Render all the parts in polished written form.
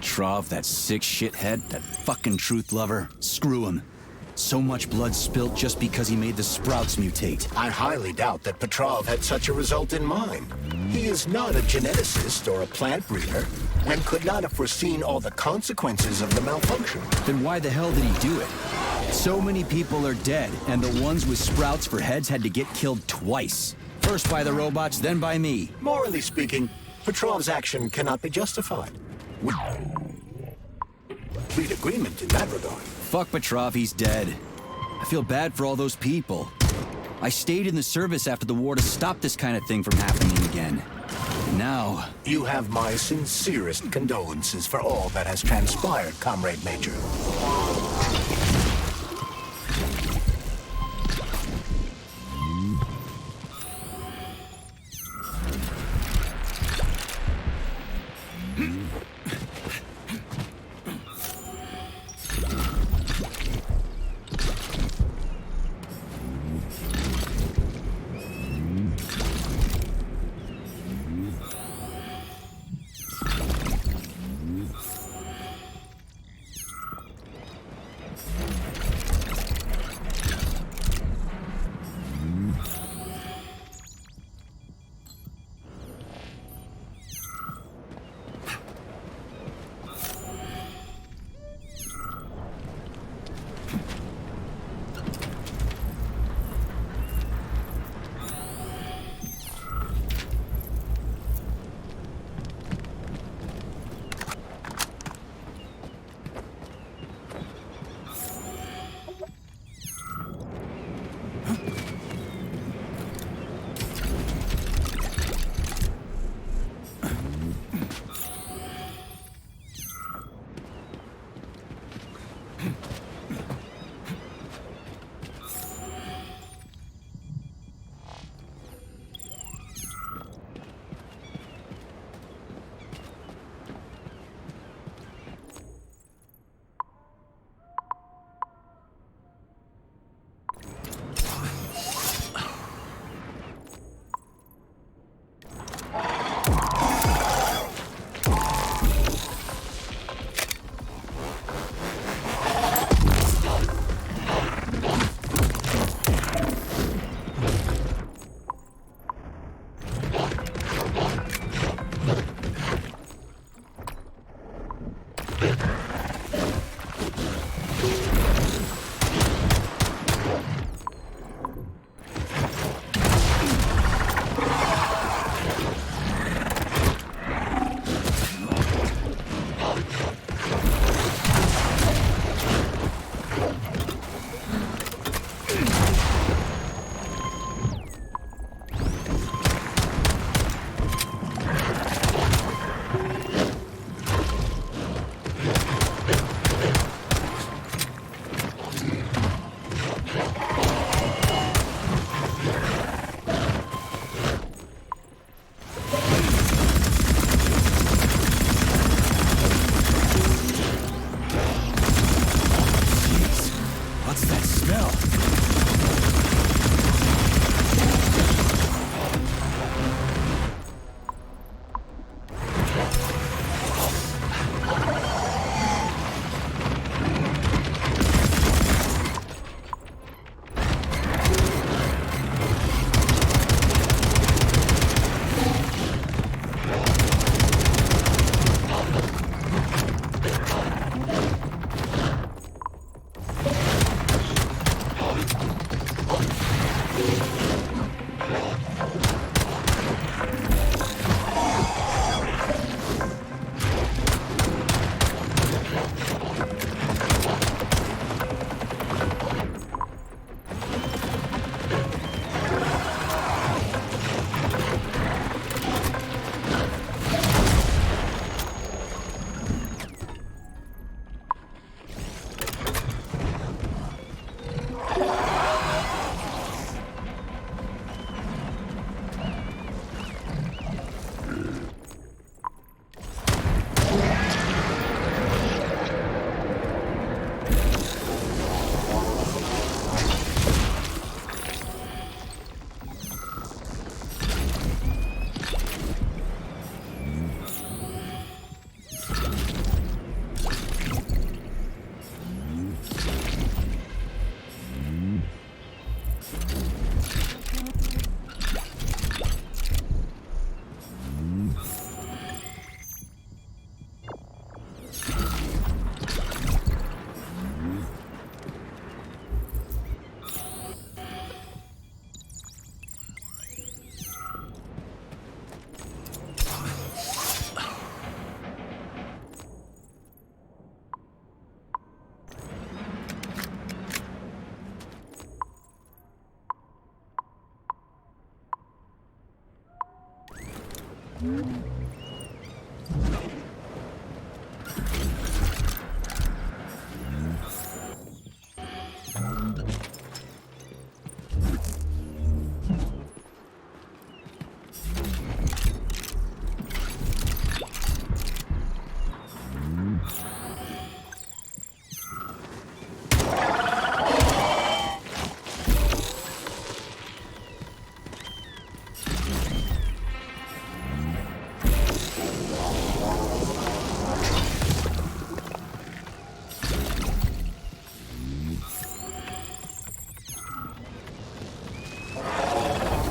Petrov, that sick shithead, that fucking truth lover, screw him. So much blood spilt just because he made the sprouts mutate. I highly doubt that Petrov had such a result in mind. He is not a geneticist or a plant breeder, and could not have foreseen all the consequences of the malfunction. Then why the hell did he do it? So many people are dead, and the ones with sprouts for heads had to get killed twice. First by the robots, then by me. Morally speaking, Petrov's action cannot be justified. Complete agreement in that regard. Fuck Petrov, he's dead. I feel bad for all those people. I stayed in the service after the war to stop this kind of thing from happening again. And now... You have my sincerest condolences for all that has transpired, Comrade Major.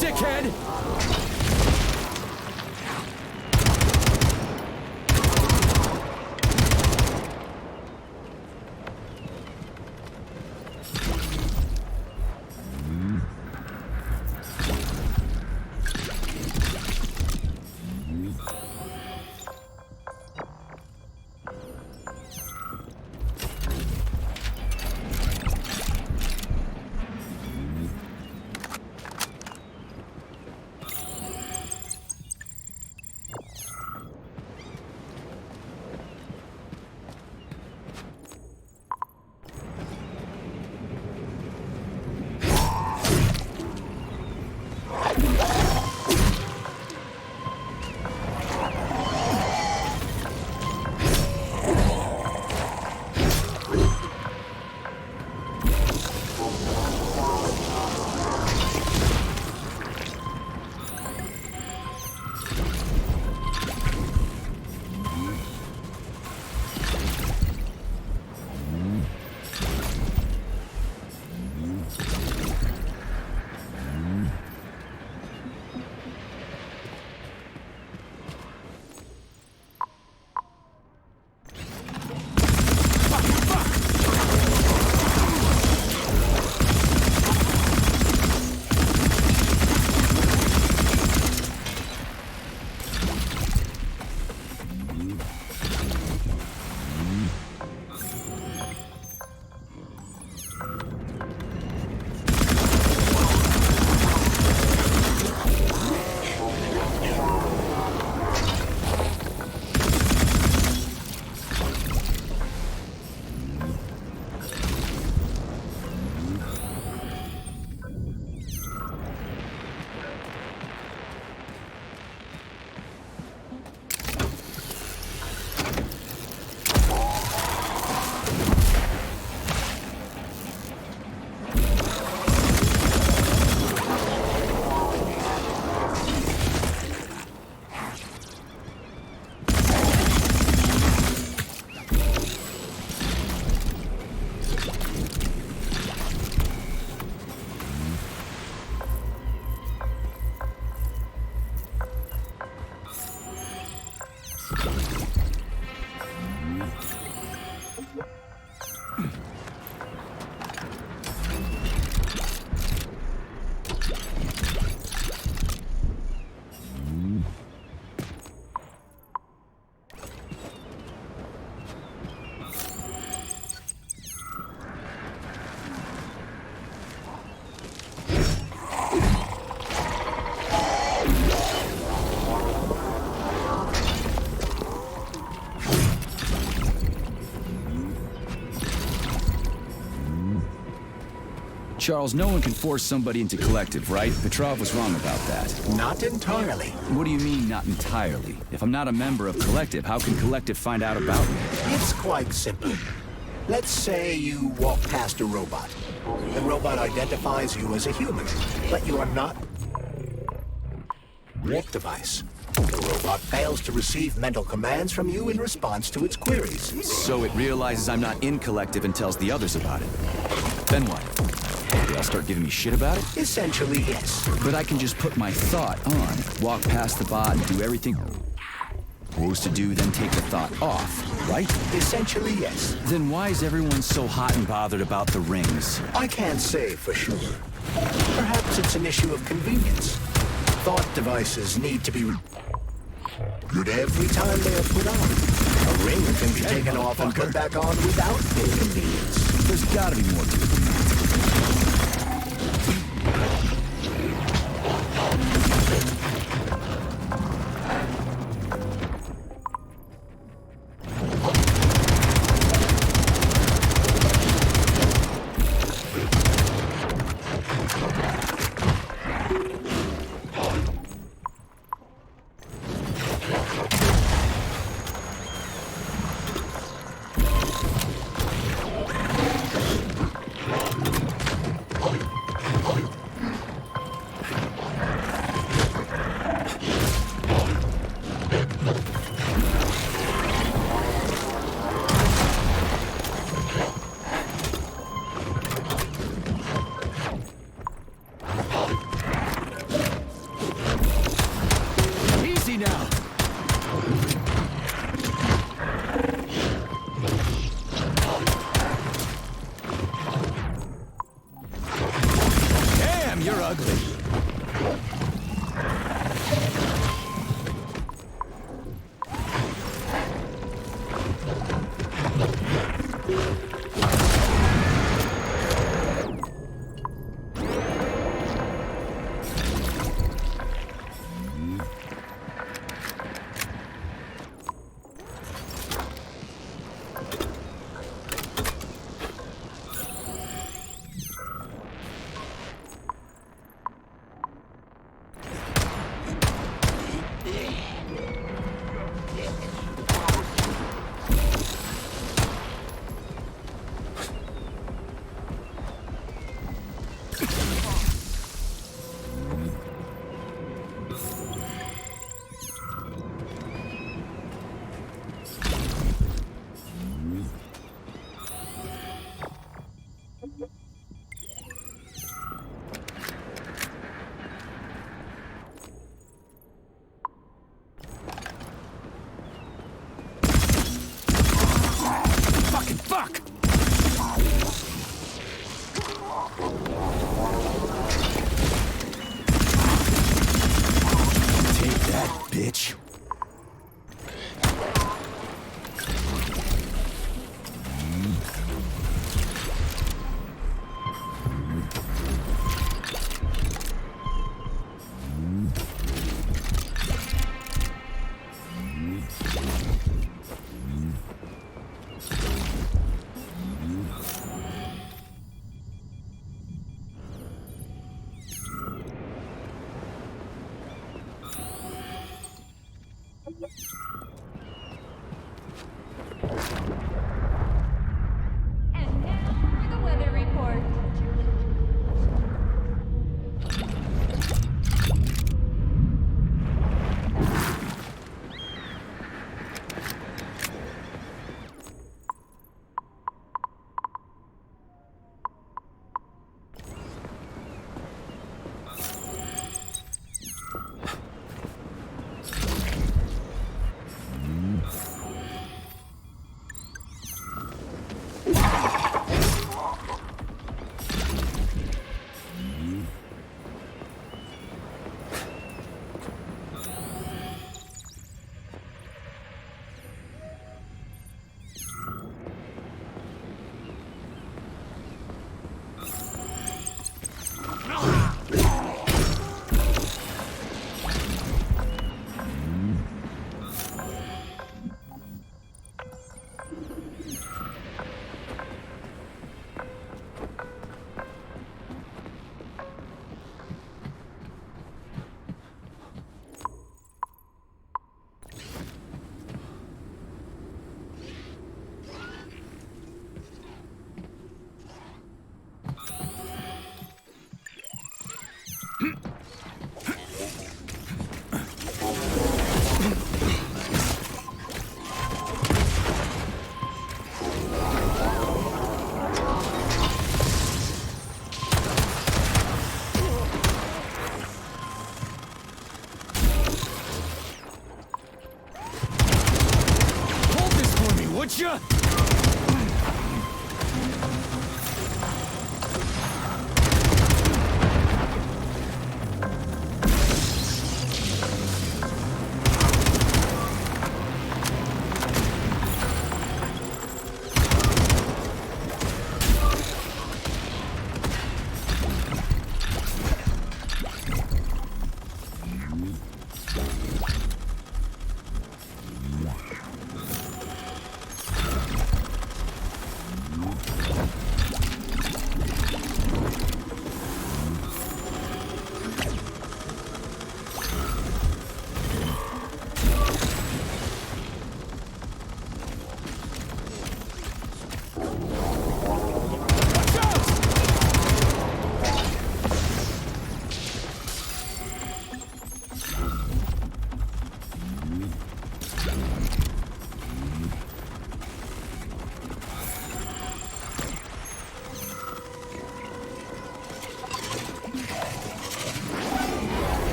Dickhead! Charles, no one can force somebody into collective, right? Petrov was wrong about that. Not entirely. What do you mean, not entirely? If I'm not a member of collective, how can collective find out about me? It's quite simple. Let's say you walk past a robot. The robot identifies you as a human, but you are not a walk device. The robot fails to receive mental commands from you in response to its queries. So it realizes I'm not in collective and tells the others about it. Then what? They'll start giving me shit about it? Essentially, yes. But I can just put my thought on, walk past the bot and do everything I'm supposed to do, then take the thought off, right? Essentially, yes. Then why is everyone so hot and bothered about the rings? I can't say for sure. Perhaps it's an issue of convenience. Thought devices need to be good every time they are put on. A ring can be taken off and put back on without inconvenience. There's gotta be more to it than that. Fuck! Take that, bitch. And now for the weather report. Hold this for me, would ya?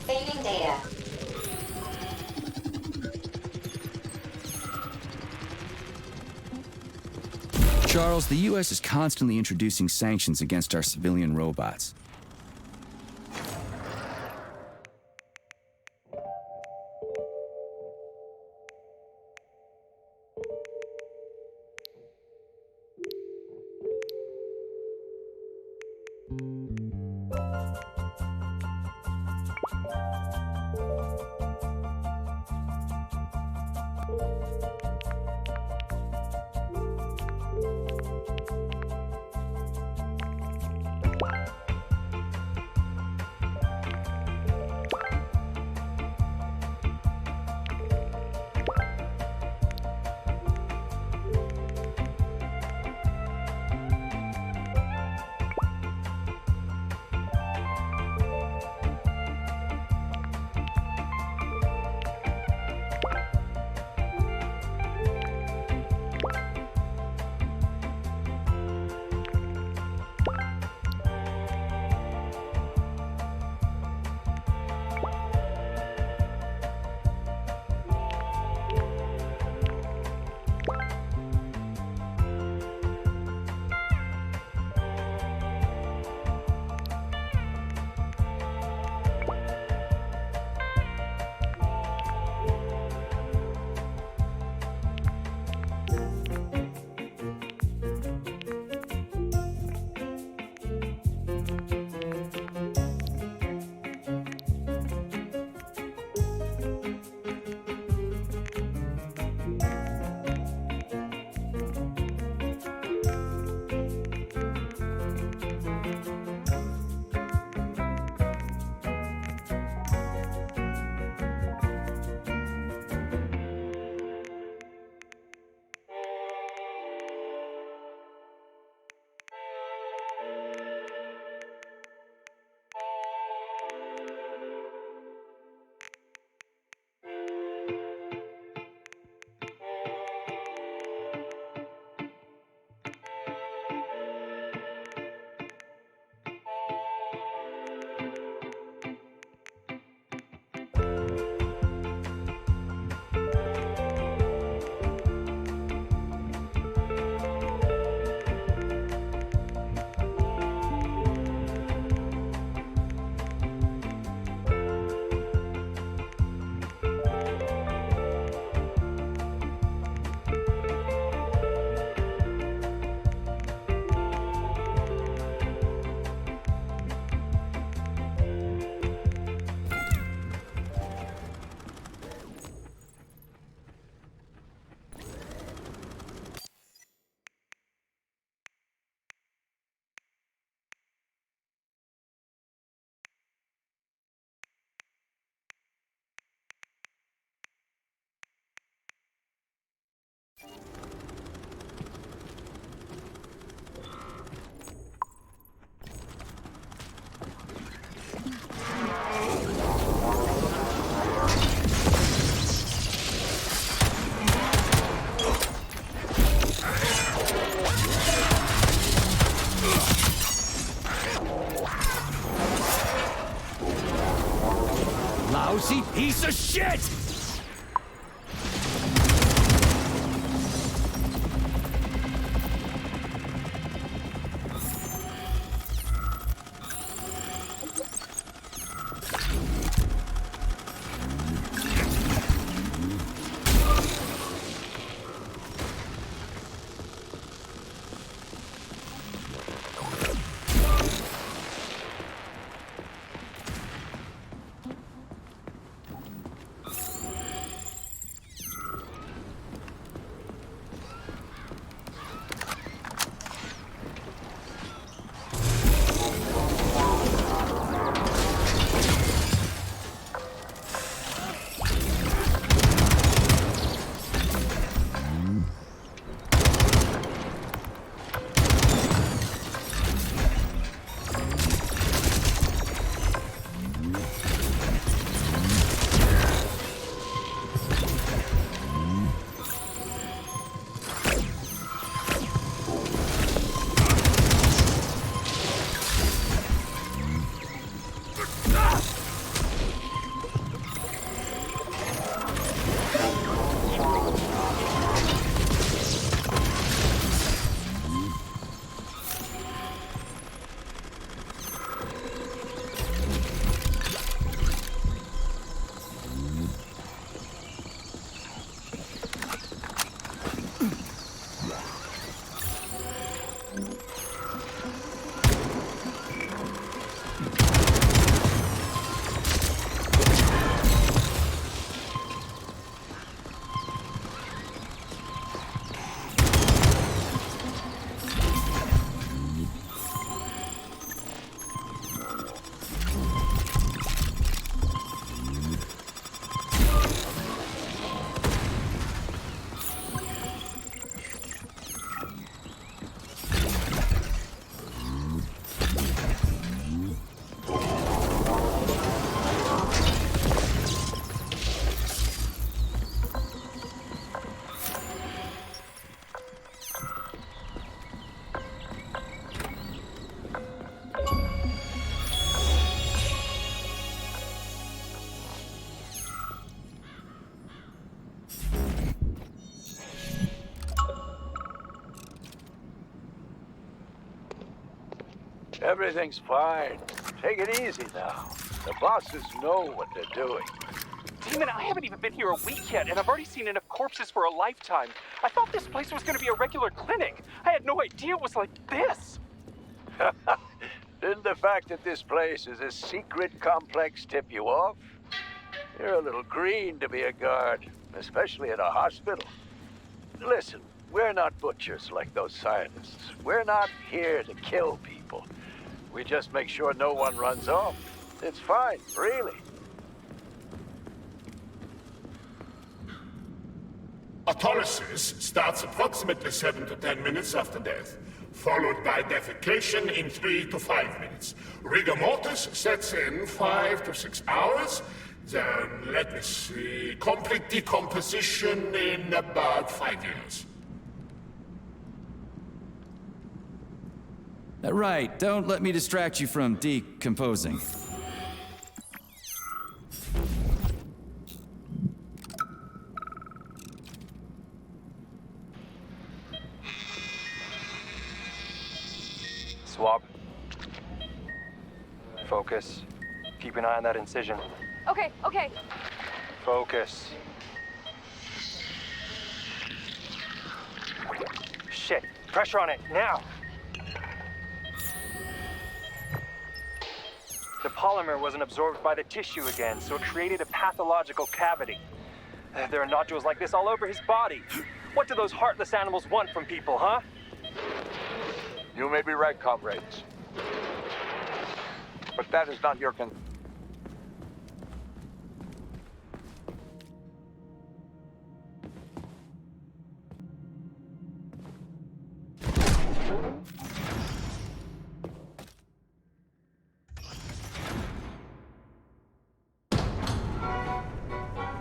Saving data. Charles, the U.S. is constantly introducing sanctions against our civilian robots. Shit! Everything's fine. Take it easy now. The bosses know what they're doing. Damon, I haven't even been here a week yet, and I've already seen enough corpses for a lifetime. I thought this place was going to be a regular clinic. I had no idea it was like this. Didn't the fact that this place is a secret complex tip you off? You're a little green to be a guard, especially at a hospital. Listen, we're not butchers like those scientists. We're not here to kill people. We just make sure no one runs off. It's fine, really. Autolysis starts approximately 7 to 10 minutes after death, followed by defecation in 3 to 5 minutes. Rigor mortis sets in 5 to 6 hours. Then, let me see, complete decomposition in about 5 years. Right, don't let me distract you from decomposing. Swab. Focus. Keep an eye on that incision. Okay, okay. Focus. Shit. Pressure on it, now! The polymer wasn't absorbed by the tissue again, so it created a pathological cavity. There are nodules like this all over his body. What do those heartless animals want from people, huh? You may be right, comrades. But that is not your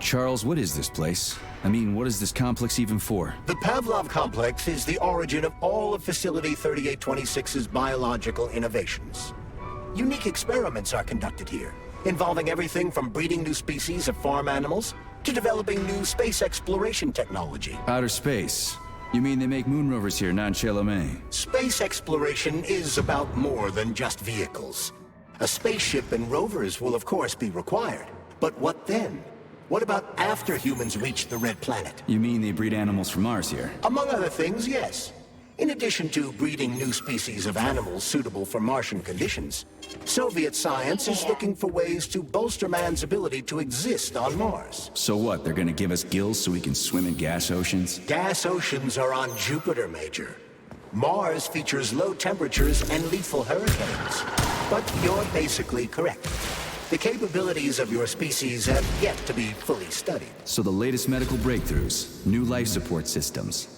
Charles, what is this place? I mean, what is this complex even for? The Pavlov complex is the origin of all of Facility 3826's biological innovations. Unique experiments are conducted here, involving everything from breeding new species of farm animals to developing new space exploration technology. Outer space. You mean they make moon rovers here, non Chalamet? Space exploration is about more than just vehicles. A spaceship and rovers will of course be required. But what then? What about after humans reach the Red Planet? You mean they breed animals from Mars here? Among other things, yes. In addition to breeding new species of animals suitable for Martian conditions, Soviet science is looking for ways to bolster man's ability to exist on Mars. So what, they're gonna give us gills so we can swim in gas oceans? Gas oceans are on Jupiter, Major. Mars features low temperatures and lethal hurricanes. But you're basically correct. The capabilities of your species have yet to be fully studied. So the latest medical breakthroughs, new life support systems,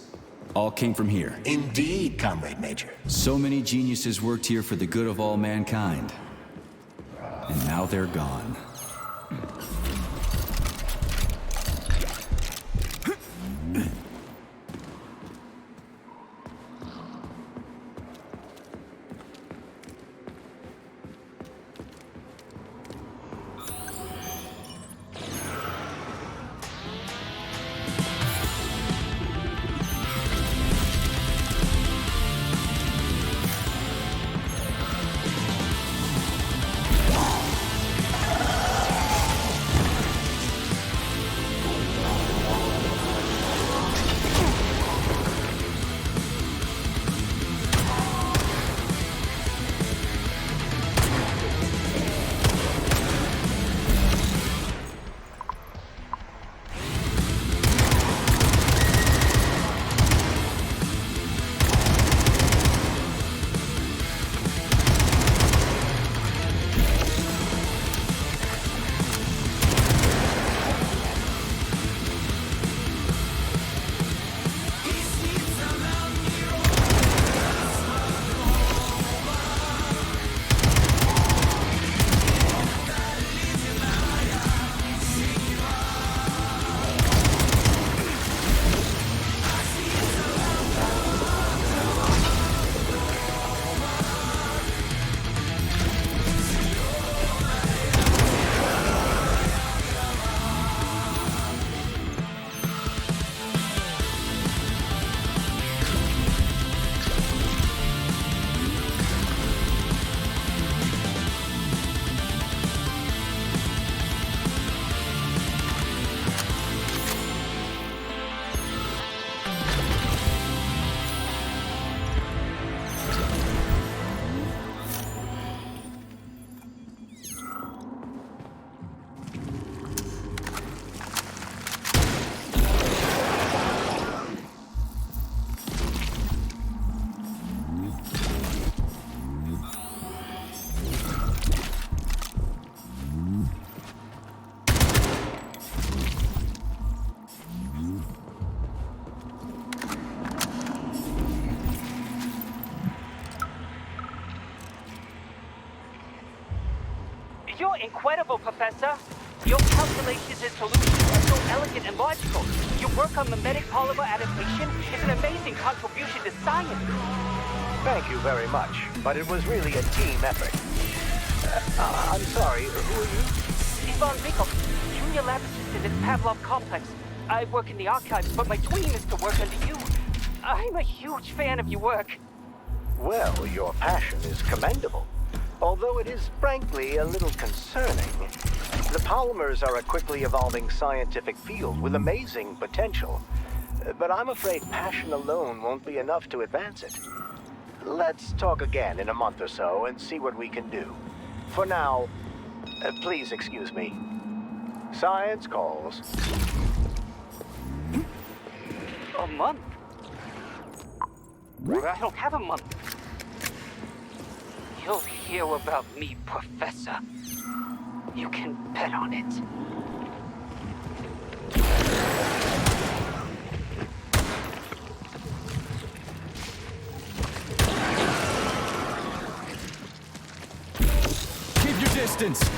all came from here. Indeed, Comrade Major. So many geniuses worked here for the good of all mankind. And now they're gone. You're incredible, Professor. Your calculations and solutions are so elegant and logical. Your work on mimetic polymer adaptation is an amazing contribution to science. Thank you very much, but it was really a team effort. I'm sorry, who are you? Ivan Vikov, junior lab assistant at Pavlov Complex. I work in the archives, but my dream is to work under you. I'm a huge fan of your work. Well, your passion is commendable. Although it is frankly a little concerning. The polymers are a quickly evolving scientific field with amazing potential. But I'm afraid passion alone won't be enough to advance it. Let's talk again in a month or so and see what we can do. For now, please excuse me. Science calls. A month? I don't have a month. You'll hear about me, Professor. You can bet on it. Keep your distance!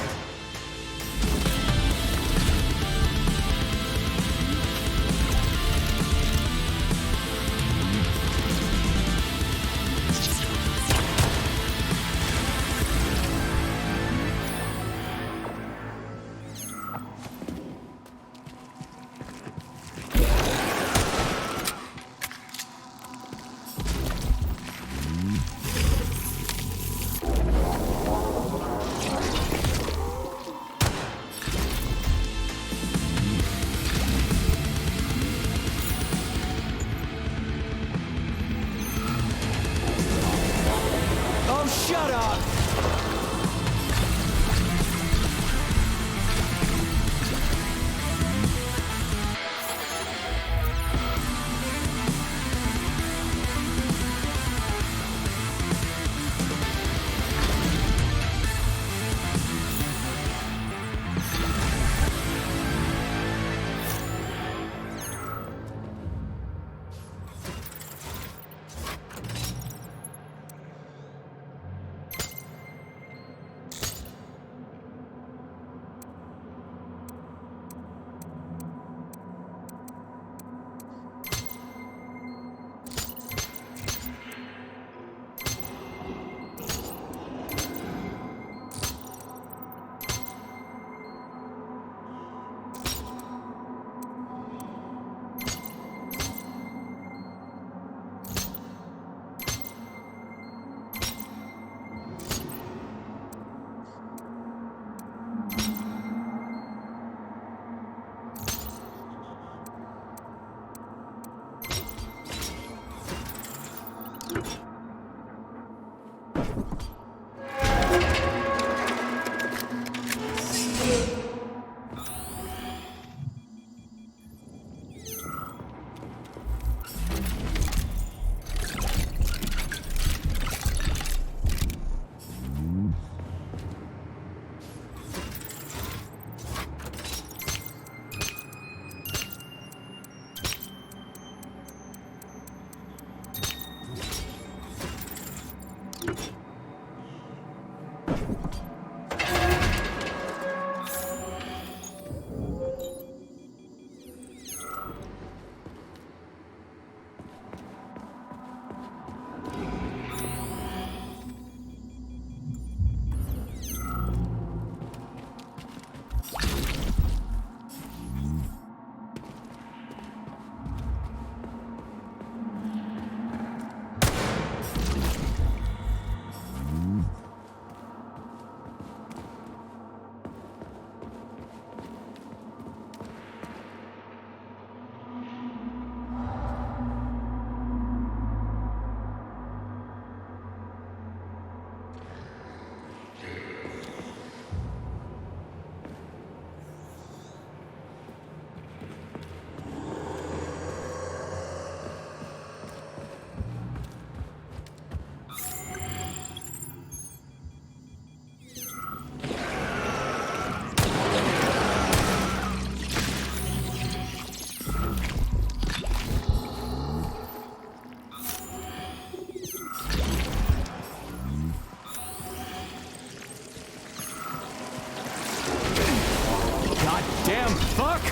Damn fuck!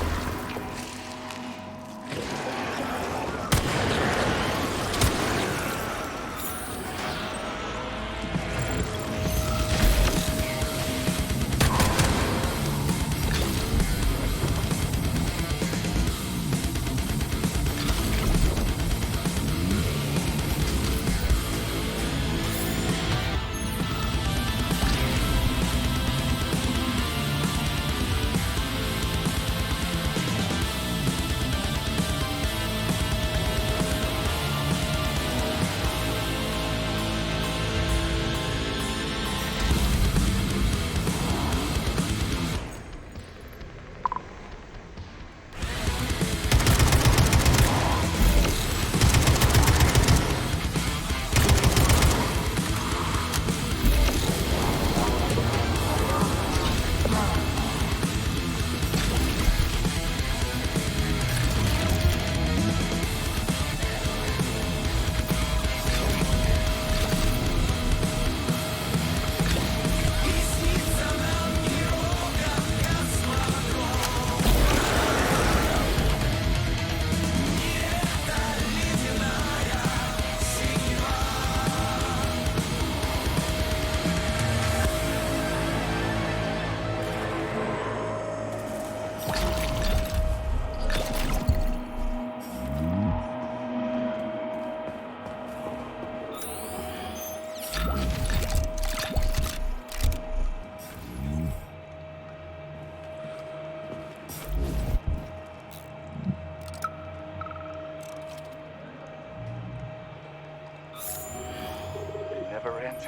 Never ends.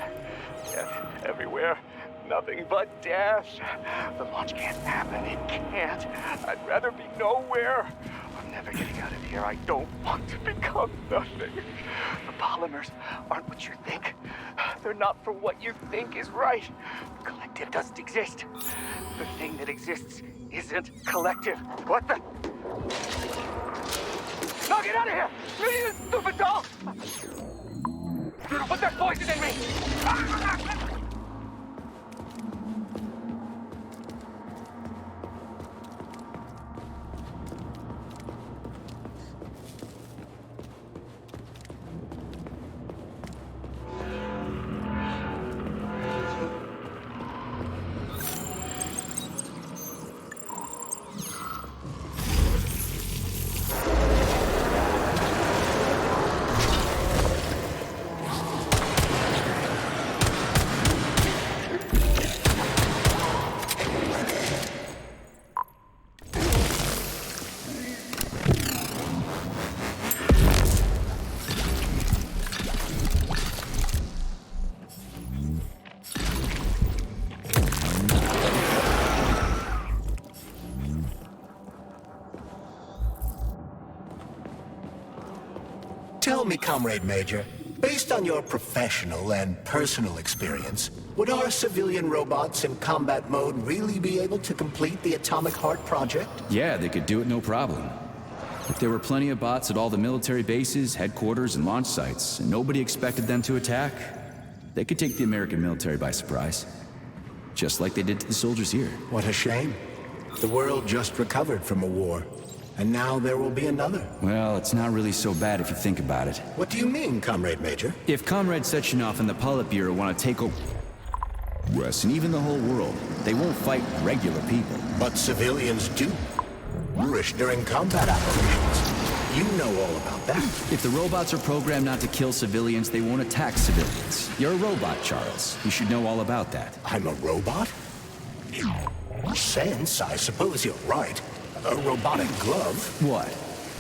Death everywhere. Nothing but death. The launch can't happen. It can't. I'd rather be nowhere. I'm never getting out of here. I don't want to become nothing. The polymers aren't what you think. They're not for what you think is right. The collective doesn't exist. The thing that exists isn't collective. What the? No, get out of here! You stupid doll! Put that poison in me! Tell me, Comrade Major, based on your professional and personal experience, would our civilian robots in combat mode really be able to complete the Atomic Heart project? Yeah, they could do it no problem. If there were plenty of bots at all the military bases, headquarters, and launch sites, and nobody expected them to attack, they could take the American military by surprise. Just like they did to the soldiers here. What a shame. The world just recovered from a war, and now there will be another. Well, it's not really so bad if you think about it. What do you mean, Comrade Major? If Comrade Sechenov and the Politburo want to take over West and even the whole world, they won't fight regular people. But civilians do. Flourish during combat operations. You know all about that. If the robots are programmed not to kill civilians, they won't attack civilians. You're a robot, Charles. You should know all about that. I'm a robot? In a sense, I suppose you're right. A robotic glove? What?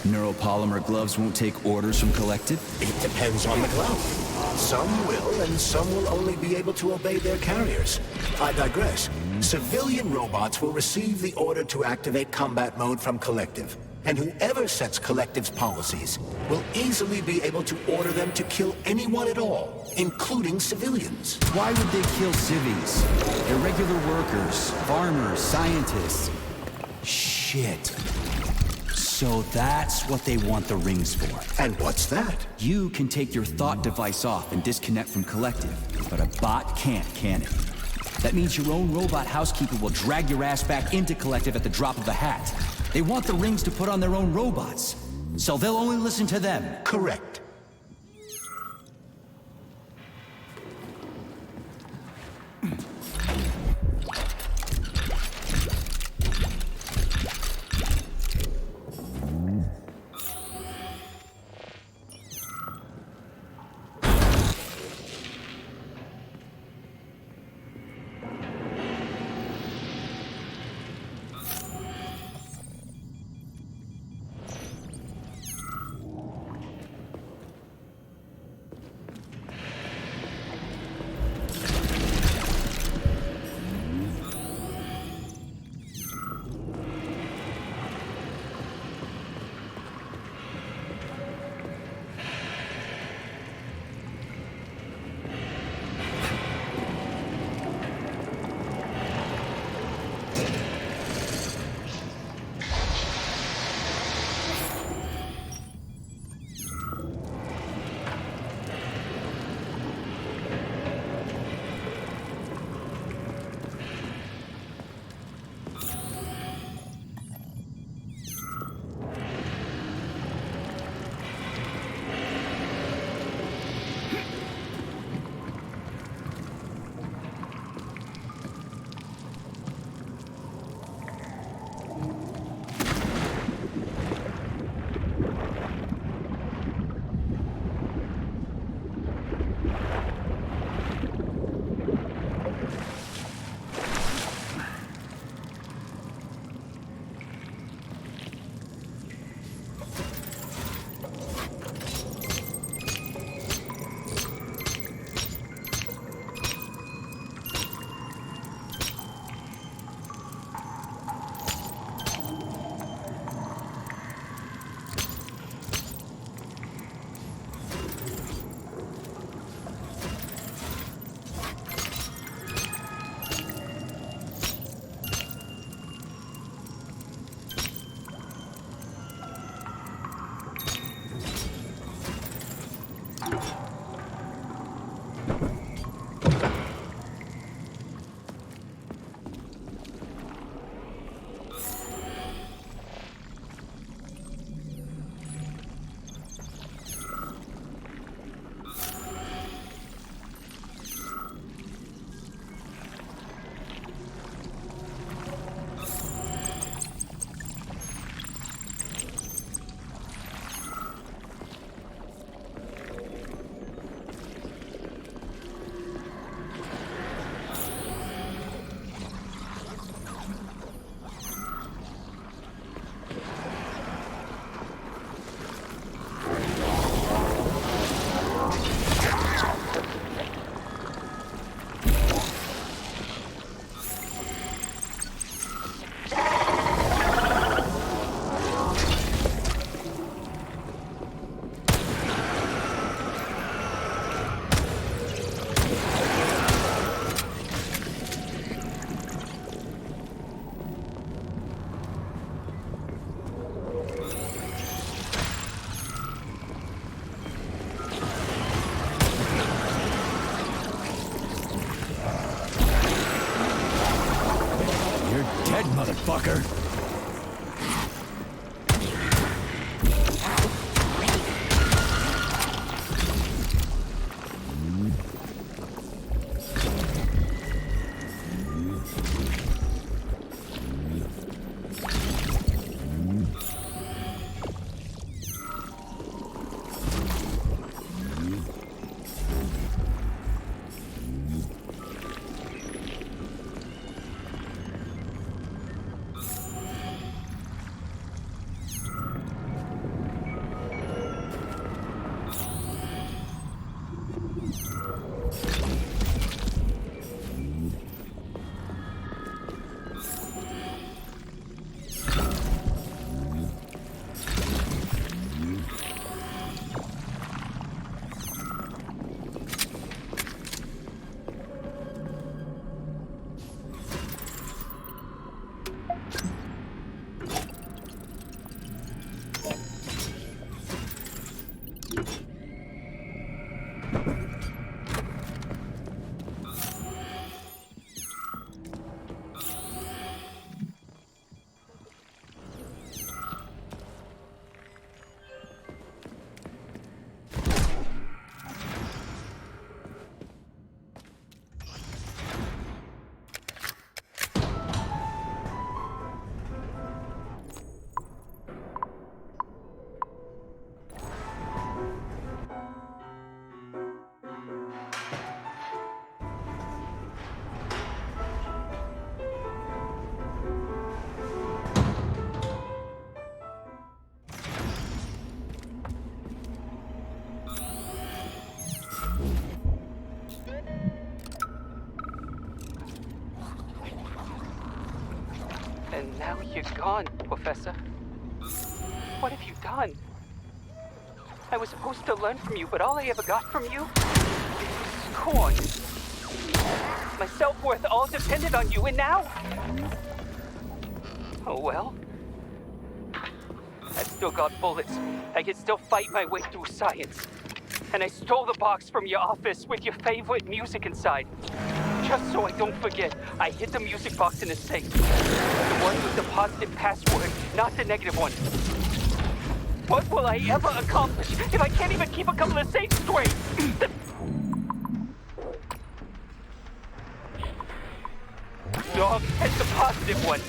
Neuropolymer gloves won't take orders from Collective? It depends on the glove. Some will, and some will only be able to obey their carriers. I digress. Civilian robots will receive the order to activate combat mode from Collective. And whoever sets Collective's policies will easily be able to order them to kill anyone at all, including civilians. Why would they kill civvies? They're regular workers, farmers, scientists. Shit. So that's what they want the rings for. And what's that? You can take your thought device off and disconnect from Collective, but a bot can't, can it? That means your own robot housekeeper will drag your ass back into Collective at the drop of a hat. They want the rings to put on their own robots, so they'll only listen to them. Correct. Now you're gone, Professor. What have you done? I was supposed to learn from you, but all I ever got from you was scorn. My self-worth all depended on you, and now... Oh well. I've still got bullets. I can still fight my way through science. And I stole the box from your office with your favorite music inside. Just so I don't forget, I hid the music box in the safe. The one with the positive password, not the negative one. What will I ever accomplish if I can't even keep a couple of safes straight? Dog has the positive one.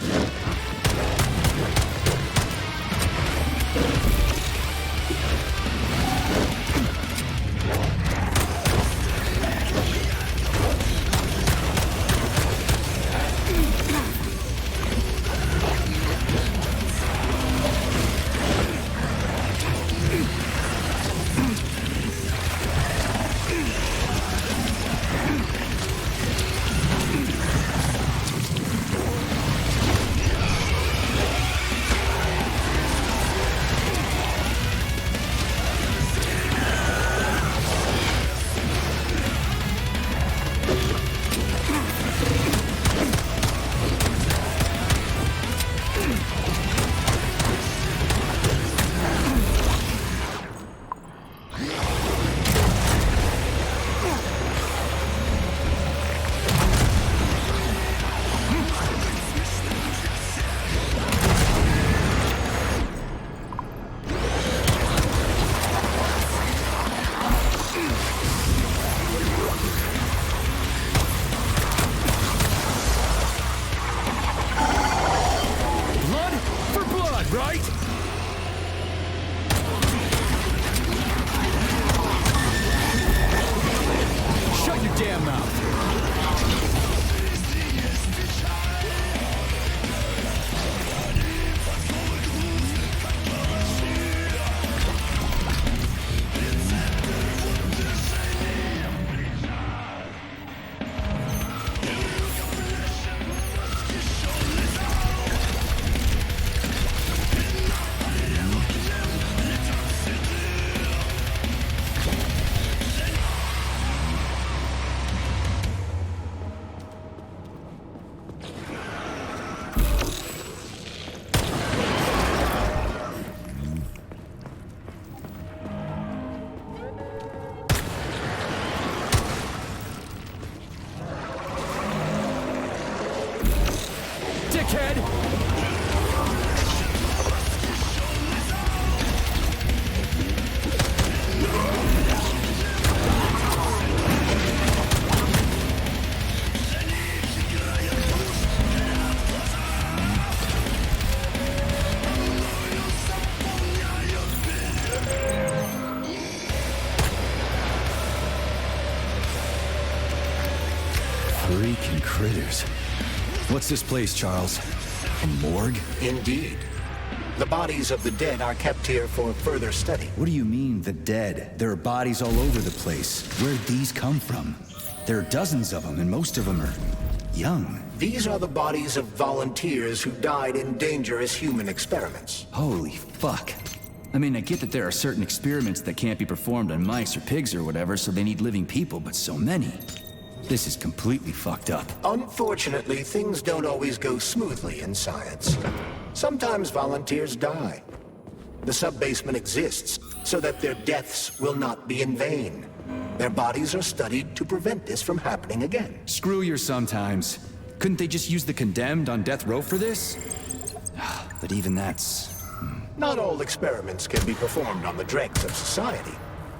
Freaking critters. What's this place, Charles? A morgue? Indeed. The bodies of the dead are kept here for further study. What do you mean, the dead? There are bodies all over the place. Where'd these come from? There are dozens of them, and most of them are young. These are the bodies of volunteers who died in dangerous human experiments. Holy fuck. I mean, I get that there are certain experiments that can't be performed on mice or pigs or whatever, so they need living people, but so many. This is completely fucked up. Unfortunately, things don't always go smoothly in science. Sometimes volunteers die. The sub-basement exists so that their deaths will not be in vain. Their bodies are studied to prevent this from happening again. Screw your sometimes. Couldn't they just use the condemned on death row for this? But even that's... Not all experiments can be performed on the dregs of society.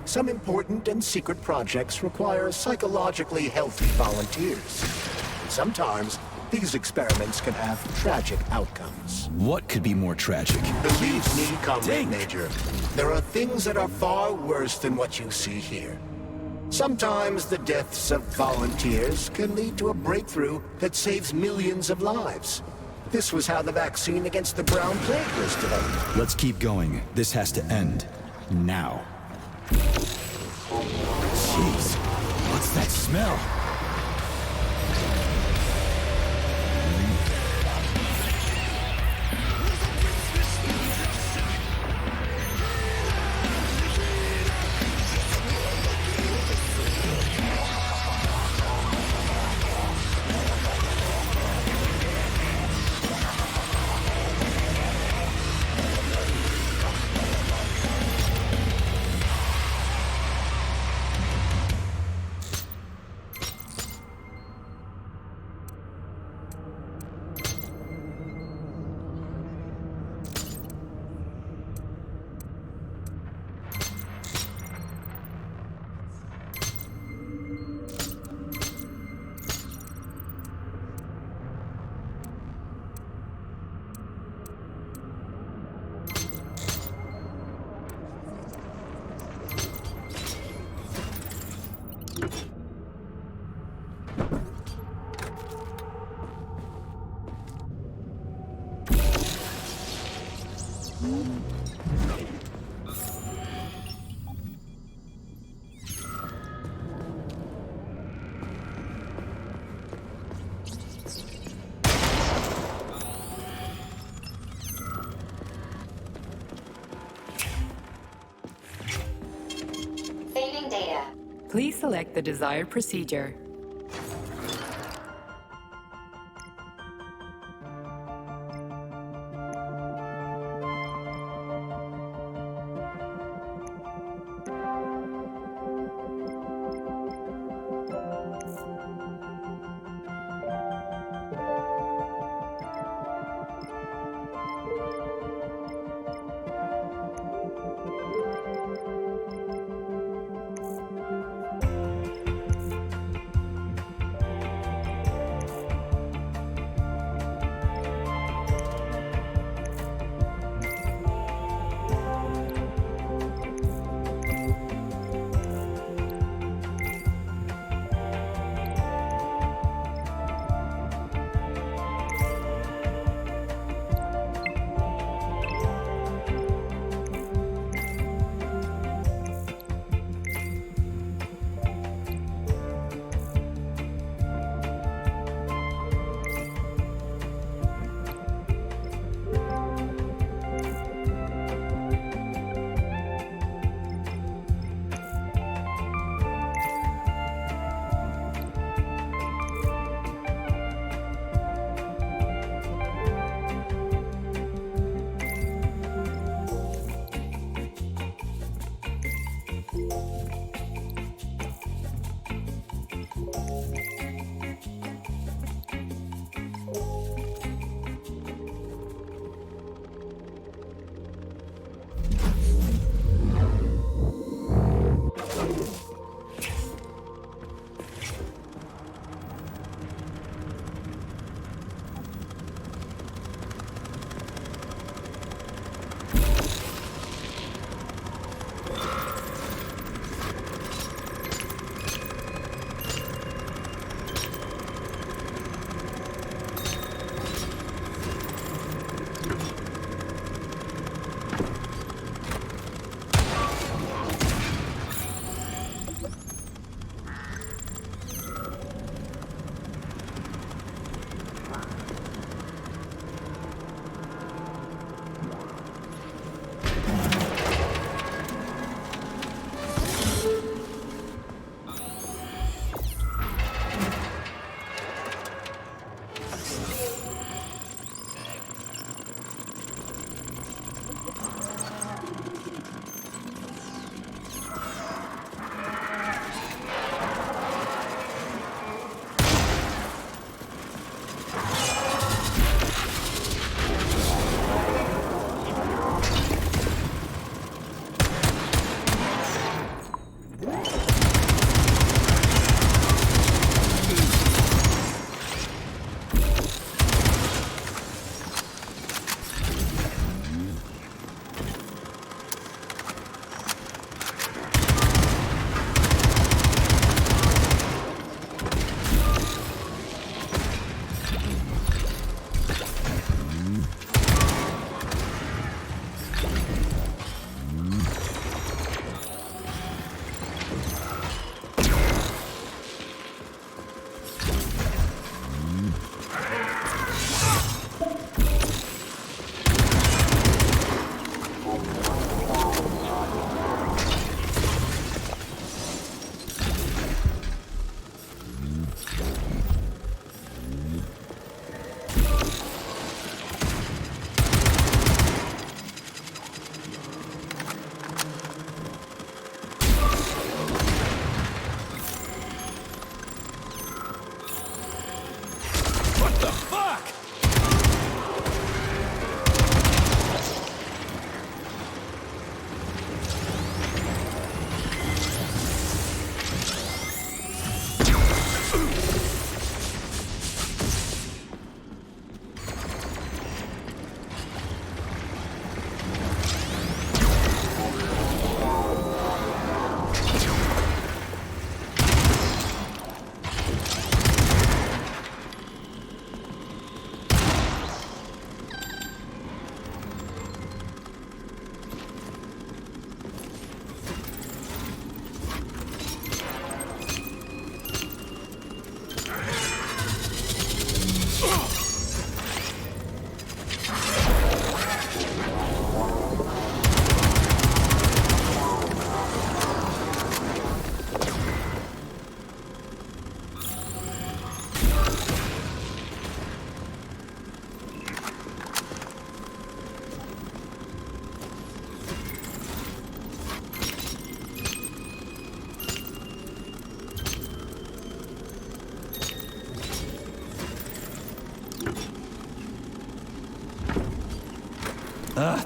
Some important and secret projects require psychologically healthy volunteers. And sometimes, these experiments can have tragic outcomes. What could be more tragic? Believe me, Comrade Major, there are things that are far worse than what you see here. Sometimes the deaths of volunteers can lead to a breakthrough that saves millions of lives. This was how the vaccine against the brown plague was developed. Let's keep going. This has to end. Now. Jeez, what's that smell? Please select the desired procedure.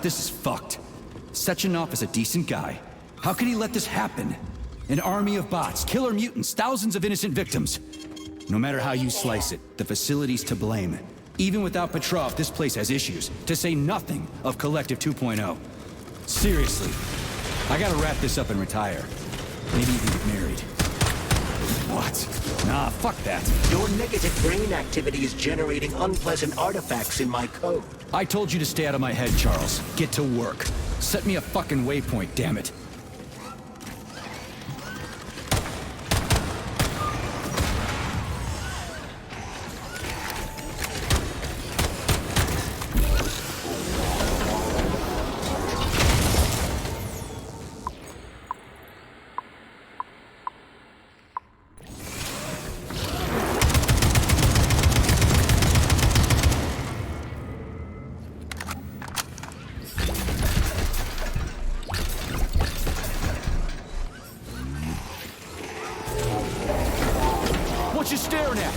This is fucked. Sechenov is a decent guy. How could he let this happen? An army of bots, killer mutants, thousands of innocent victims. No matter how you slice it, the facility's to blame. Even without Petrov, this place has issues, to say nothing of Collective 2.0. Seriously, I gotta wrap this up and retire. Maybe even get married. What? Nah, fuck that. Your negative brain activity is generating unpleasant artifacts in my code. I told you to stay out of my head, Charles. Get to work. Set me a fucking waypoint, damn it. What you staring at?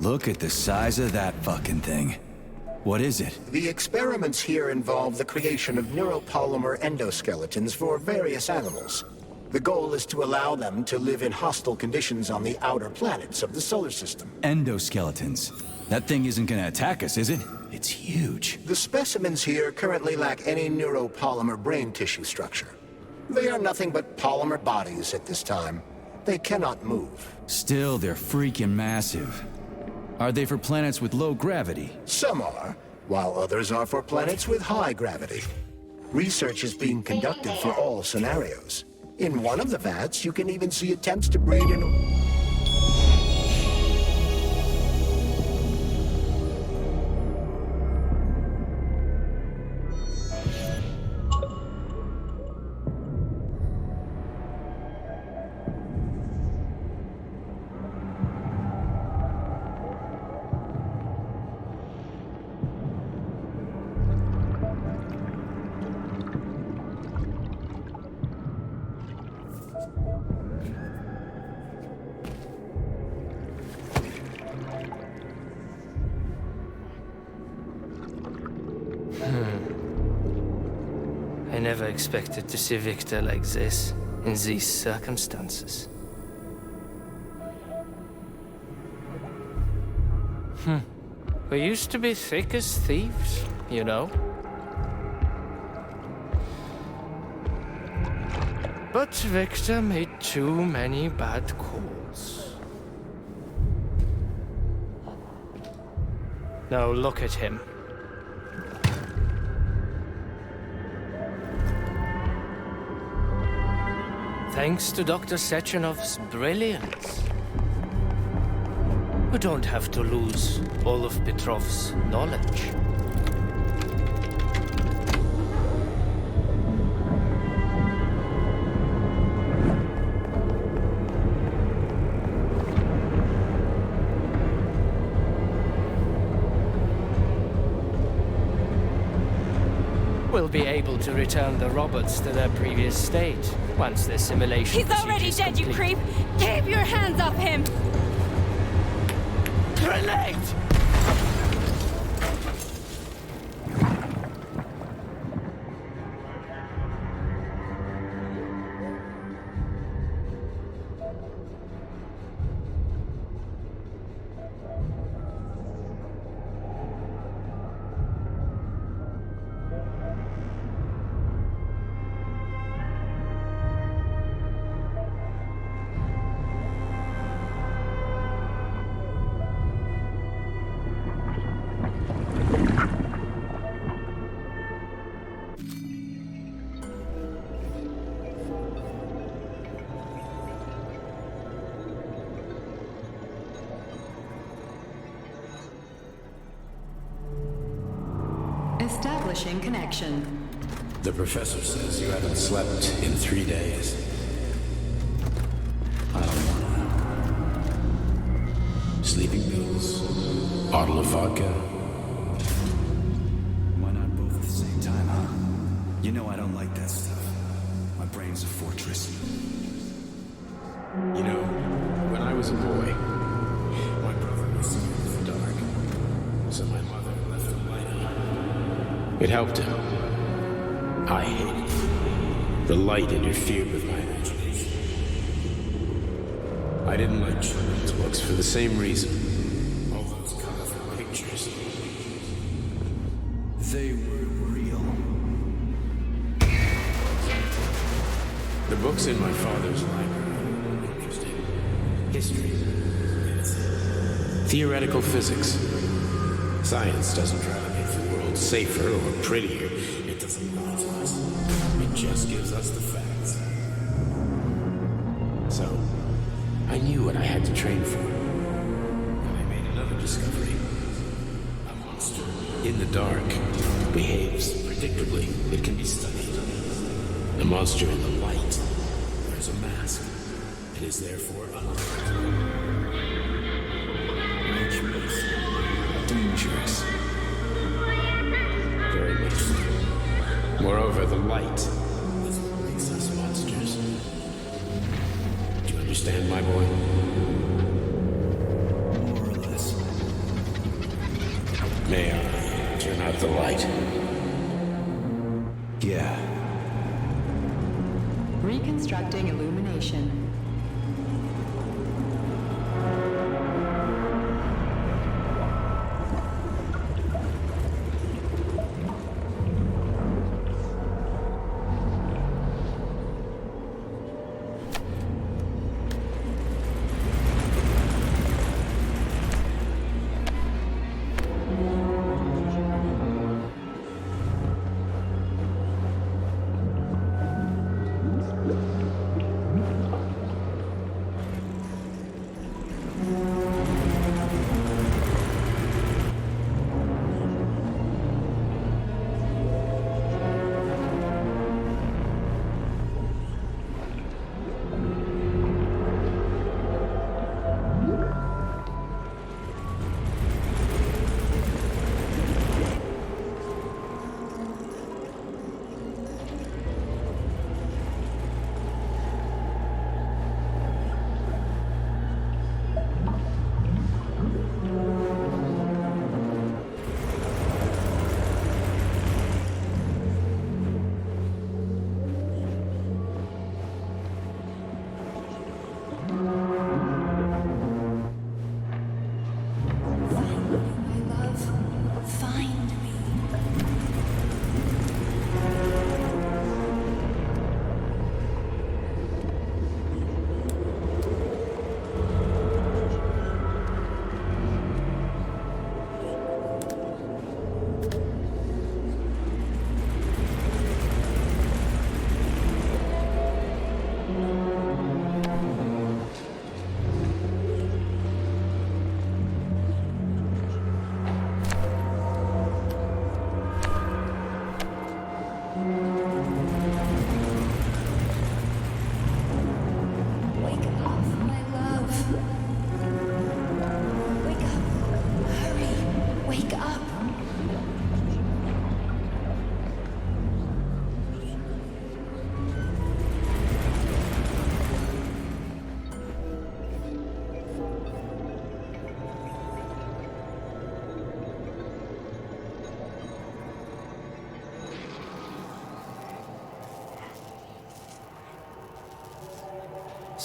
Look at the size of that fucking thing. What is it? The experiments here involve the creation of neuropolymer endoskeletons for various animals. The goal is to allow them to live in hostile conditions on the outer planets of the solar system. Endoskeletons. That thing isn't gonna attack us, is it? It's huge. The specimens here currently lack any neuropolymer brain tissue structure. They are nothing but polymer bodies at this time. They cannot move. Still, they're freaking massive. Are they for planets with low gravity? Some are, while others are for planets with high gravity. Research is being conducted for all scenarios. In one of the vats, you can even see attempts to breed an... I never expected to see Victor like this, in these circumstances. We used to be thick as thieves, you know? But Victor made too many bad calls. Now look at him. Thanks to Dr. Sechenov's brilliance. We don't have to lose all of Petrov's knowledge. We'll be able to return the robots to their previous state once their simulation. He's already dead, you creep! Keep your hands off him! Grenade! Establishing connection. The professor says you haven't slept in 3 days. I don't wanna. Sleeping pills, bottle of vodka. Why not both at the same time, huh? You know I don't like that stuff. My brain's a fortress. You know, when I was a boy, my brother was scared of the dark. So my mother left the light on. It helped him. I hated it. The light interfered with my imagination. I didn't like children's books for the same reason. All those colorful pictures. They were real. The books in my father's library were interesting. History. Theoretical physics. Science doesn't try to make the world safer or prettier. It doesn't lie to us. It just gives us the facts. So, I knew what I had to train for. And I made another discovery. A monster in the dark behaves predictably. It can be studied. A monster in the light wears a mask. It is therefore unpredictable. Which makes it dangerous. Very much so. Moreover, the light is what makes us monsters. Do you understand, my boy? More or less. May I turn out the light? Yeah. Reconstructing illumination.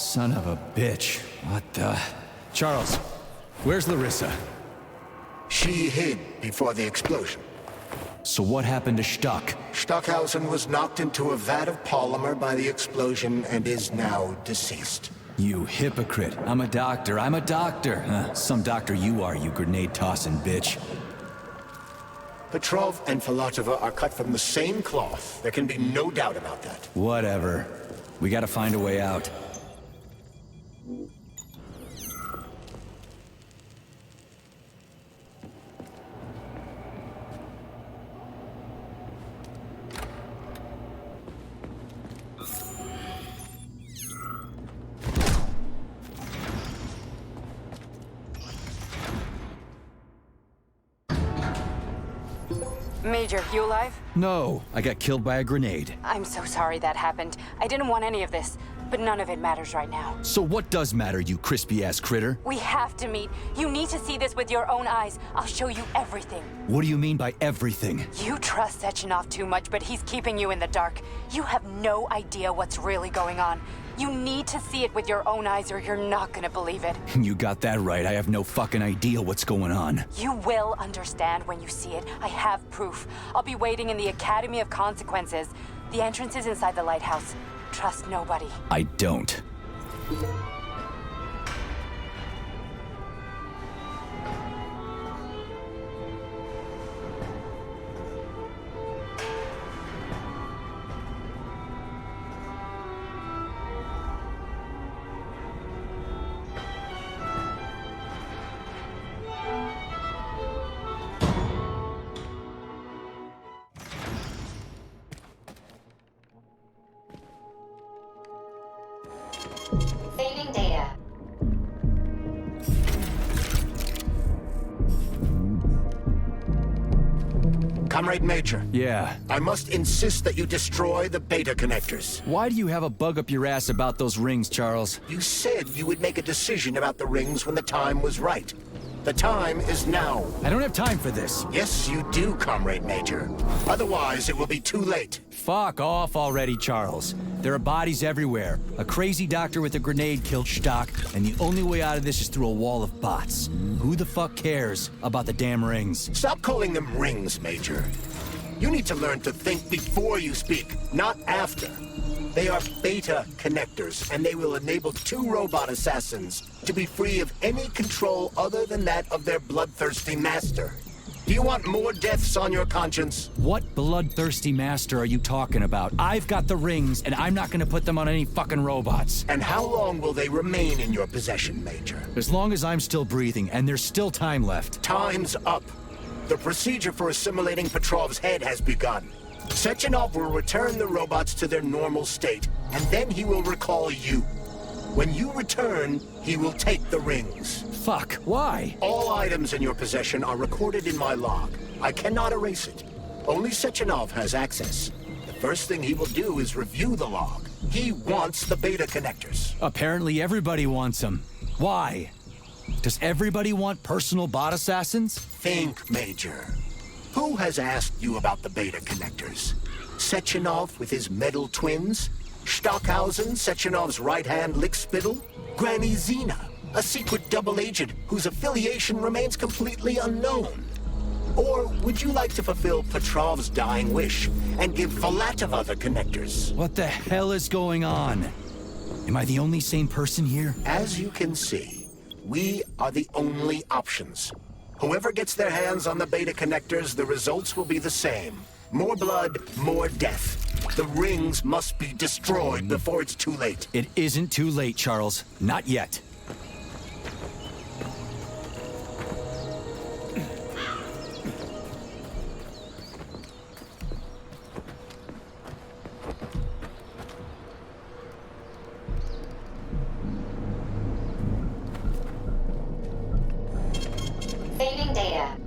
Son of a bitch. What the... Charles, where's Larissa? She hid before the explosion. So what happened to Stuck? Stockhausen was knocked into a vat of polymer by the explosion and is now deceased. You hypocrite. I'm a doctor. Huh? Some doctor you are, you grenade-tossing bitch. Petrov and Filatova are cut from the same cloth. There can be no doubt about that. Whatever. We gotta find a way out. Major, you alive? No, I got killed by a grenade. I'm so sorry that happened. I didn't want any of this, but none of it matters right now. So what does matter, you crispy-ass critter? We have to meet. You need to see this with your own eyes. I'll show you everything. What do you mean by everything? You trust Sechenov too much, but he's keeping you in the dark. You have no idea what's really going on. You need to see it with your own eyes or you're not gonna believe it. You got that right. I have no fucking idea what's going on. You will understand when you see it. I have proof. I'll be waiting in the Academy of Consequences. The entrance is inside the lighthouse. Trust nobody. I don't. Saving data. Comrade Major. Yeah. I must insist that you destroy the beta connectors. Why do you have a bug up your ass about those rings, Charles? You said you would make a decision about the rings when the time was right. The time is now. I don't have time for this. Yes, you do, Comrade Major. Otherwise, it will be too late. Fuck off already, Charles. There are bodies everywhere. A crazy doctor with a grenade killed Stock, and the only way out of this is through a wall of bots. Who the fuck cares about the damn rings? Stop calling them rings, Major. You need to learn to think before you speak, not after. They are beta connectors, and they will enable 2 robot assassins to be free of any control other than that of their bloodthirsty master. Do you want more deaths on your conscience? What bloodthirsty master are you talking about? I've got the rings, and I'm not gonna put them on any fucking robots. And how long will they remain in your possession, Major? As long as I'm still breathing, and there's still time left. Time's up. The procedure for assimilating Petrov's head has begun. Sechenov will return the robots to their normal state, and then he will recall you. When you return, he will take the rings. Fuck, why? All items in your possession are recorded in my log. I cannot erase it. Only Sechenov has access. The first thing he will do is review the log. He wants the beta connectors. Apparently everybody wants them. Why? Does everybody want personal bot assassins? Think, Major. Who has asked you about the beta connectors? Sechenov with his metal twins? Stockhausen, Sechenov's right-hand lickspittle? Granny Zena, a secret double agent whose affiliation remains completely unknown? Or would you like to fulfill Petrov's dying wish and give Filatova the connectors? What the hell is going on? Am I the only sane person here? As you can see, we are the only options. Whoever gets their hands on the beta connectors, the results will be the same. More blood, more death. The rings must be destroyed before it's too late. It isn't too late, Charles. Not yet. Saving data.